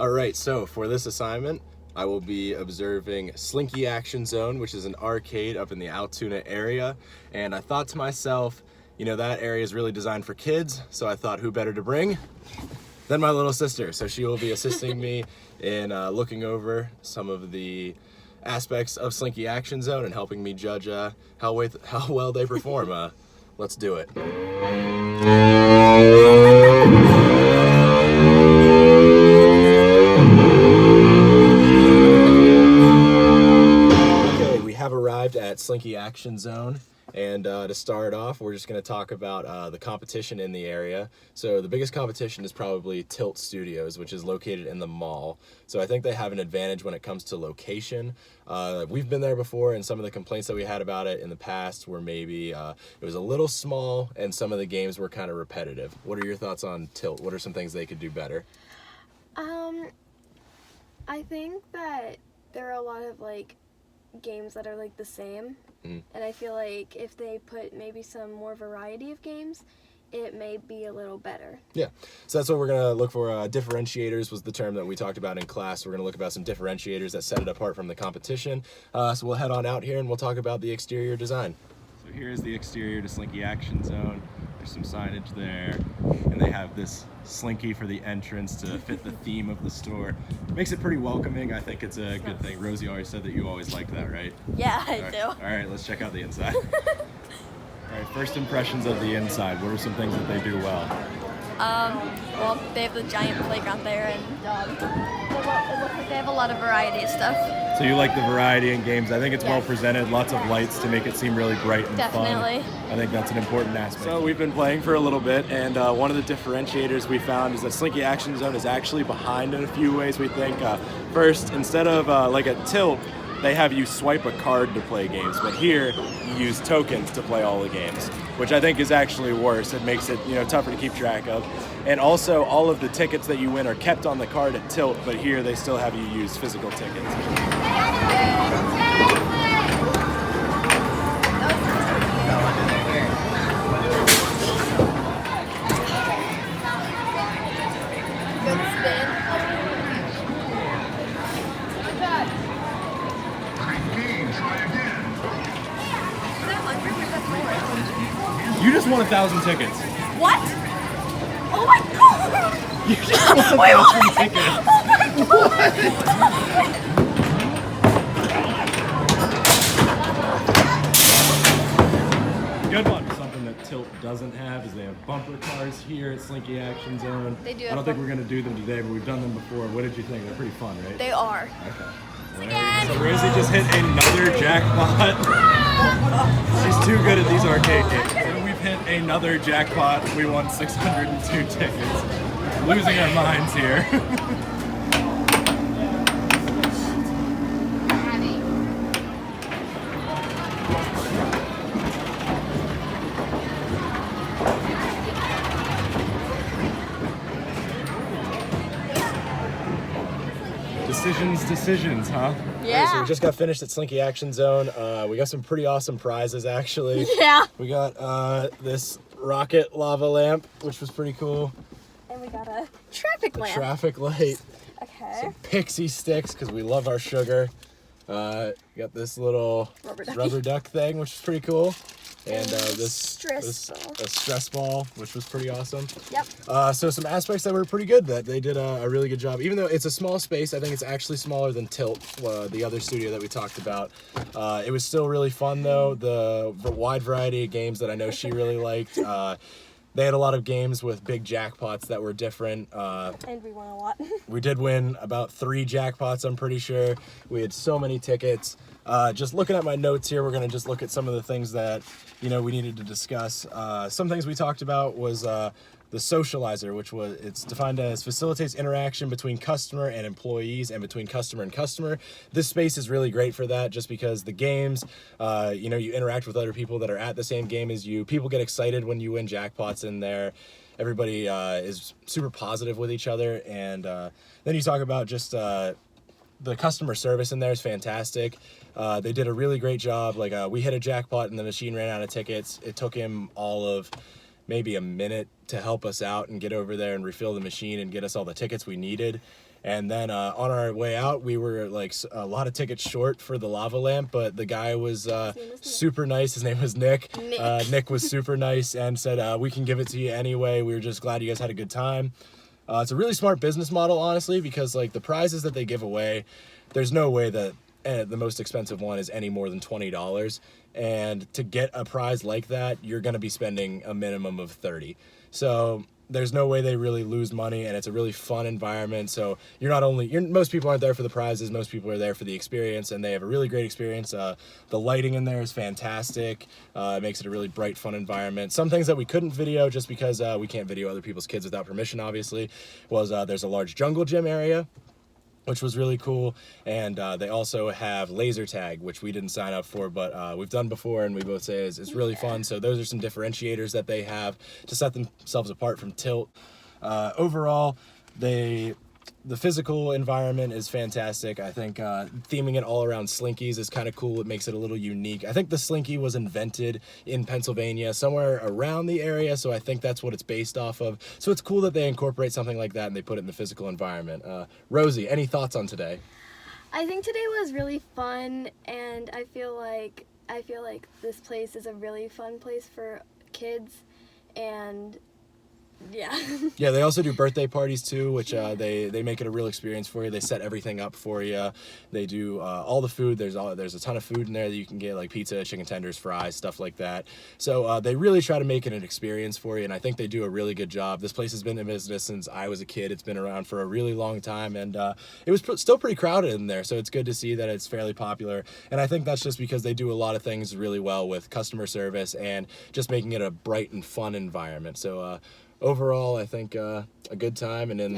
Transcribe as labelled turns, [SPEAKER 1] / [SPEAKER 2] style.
[SPEAKER 1] All right, so for this assignment, I will be observing Slinky Action Zone, which is an arcade up in the Altoona area. And I thought to myself, you know, that area is really designed for kids, so I thought who better to bring than my little sister. So she will be assisting me in looking over some of the aspects of Slinky Action Zone and helping me judge how well they perform. Let's do it. Okay, we have arrived at Slinky Action Zone. And to start off, we're just going to talk about the competition in the area. So the biggest competition is probably Tilt Studios, which is located in the mall. So I think they have an advantage when it comes to location. We've been there before, and some of the complaints that we had about it in the past were maybe it was a little small and some of the games were kind of repetitive. What are your thoughts on Tilt? What are some things they could do better?
[SPEAKER 2] I think that there are a lot of games that are the same, and I feel like if they put maybe some more variety of games, it may be a little better.
[SPEAKER 1] Yeah, so that's what we're going to look for. Differentiators was the term that we talked about in class. We're going to look about some differentiators that set it apart from the competition. So we'll head on out here and we'll talk about the exterior design. So here's the exterior to Slinky Action Zone. There's some signage there, and they have this Slinky for the entrance to fit the theme of the store. Makes it pretty welcoming. I think it's a good thing. Rosie always said that you always liked that, right?
[SPEAKER 2] Yeah, I do.
[SPEAKER 1] All right, let's check out the inside. All right, first impressions of the inside. What are some things that they do well?
[SPEAKER 3] Well, they have the giant playground there, and it looks like they have a lot of variety of stuff.
[SPEAKER 1] So you like the variety in games. I think it's well presented, lots of lights to make it seem really bright and
[SPEAKER 3] Definitely.
[SPEAKER 1] fun. I think that's an important aspect. So we've been playing for a little bit, and one of the differentiators we found is that Slinky Action Zone is actually behind in a few ways, we think. First, instead of like a Tilt, they have you swipe a card to play games, but here you use tokens to play all the games, which I think is actually worse. It makes it, tougher to keep track of. And also, all of the tickets that you win are kept on the card at Tilt, but here they still have you use physical tickets. You just won 1,000 tickets.
[SPEAKER 3] What? Oh my god!
[SPEAKER 1] You just won 1,000 tickets.
[SPEAKER 3] Oh my god!
[SPEAKER 1] Good one. Something that Tilt doesn't have is they have bumper cars here at Slinky Action Zone.
[SPEAKER 3] They do.
[SPEAKER 1] I don't think we're going to do them today, but we've done them before. What did you think? They're pretty fun, right?
[SPEAKER 3] They are.
[SPEAKER 1] Okay. So Rosie just hit another jackpot. She's too good at these arcade games. So we've hit another jackpot. We won 602 tickets. Losing our minds here. Decisions, huh?
[SPEAKER 3] Yeah.
[SPEAKER 1] Okay, so we just got finished at Slinky Action Zone. We got some pretty awesome prizes, actually.
[SPEAKER 3] Yeah.
[SPEAKER 1] We got this rocket lava lamp, which was pretty cool.
[SPEAKER 3] And we got a traffic lamp.
[SPEAKER 1] Traffic light.
[SPEAKER 3] Okay.
[SPEAKER 1] Some pixie sticks, because we love our sugar. Got this little rubber duck thing, which is pretty cool. And this stress ball, which was pretty awesome.
[SPEAKER 3] Yep.
[SPEAKER 1] So some aspects that were pretty good, that they did a really good job. Even though it's a small space, I think it's actually smaller than Tilt, the other studio that we talked about. It was still really fun, though. The wide variety of games that I know she really liked. They had a lot of games with big jackpots that were different.
[SPEAKER 3] And we won a lot.
[SPEAKER 1] We did win about 3 jackpots, I'm pretty sure. We had so many tickets. Just looking at my notes here, we're going to just look at some of the things that, we needed to discuss. Some things we talked about was the socializer, which it's defined as facilitates interaction between customer and employees and between customer and customer. This space is really great for that, just because the games, you interact with other people that are at the same game as you. People get excited when you win jackpots in there. Everybody is super positive with each other. And then you talk about just the customer service in there is fantastic. They did a really great job. We hit a jackpot and the machine ran out of tickets. It took him all of maybe a minute to help us out and get over there and refill the machine and get us all the tickets we needed. And then on our way out, we were like a lot of tickets short for the lava lamp, but the guy was super nice. His name was Nick. Nick was super nice and said, we can give it to you anyway. We were just glad you guys had a good time. It's a really smart business model, honestly, because like the prizes that they give away, there's no way that the most expensive one is any more than $20. And to get a prize like that, you're going to be spending a minimum of $30. So there's no way they really lose money, and it's a really fun environment. So most people aren't there for the prizes. Most people are there for the experience, and they have a really great experience. The lighting in there is fantastic. It makes it a really bright, fun environment. Some things that we couldn't video just because we can't video other people's kids without permission, obviously, was there's a large jungle gym area, which was really cool. And they also have laser tag, which we didn't sign up for, but we've done before, and we both say it's really fun. So those are some differentiators that they have to set themselves apart from Tilt. Overall, the physical environment is fantastic. I think theming it all around Slinkies is kind of cool. It makes it a little unique. I think the Slinky was invented in Pennsylvania, somewhere around the area, so I think that's what it's based off of. So it's cool that they incorporate something like that and they put it in the physical environment. Rosie, any thoughts on today?
[SPEAKER 2] I think today was really fun, and I feel like this place is a really fun place for kids, and yeah.
[SPEAKER 1] Yeah, they also do birthday parties too, which they make it a real experience for you. They set everything up for you. They do all the food. There's a ton of food in there that you can get, like pizza, chicken tenders, fries, stuff like that. So they really try to make it an experience for you, and I think they do a really good job. This place has been in business since I was a kid. It's been around for a really long time, and it was still pretty crowded in there, so it's good to see that it's fairly popular. And I think that's just because they do a lot of things really well with customer service and just making it a bright and fun environment. So overall, I think a good time, and then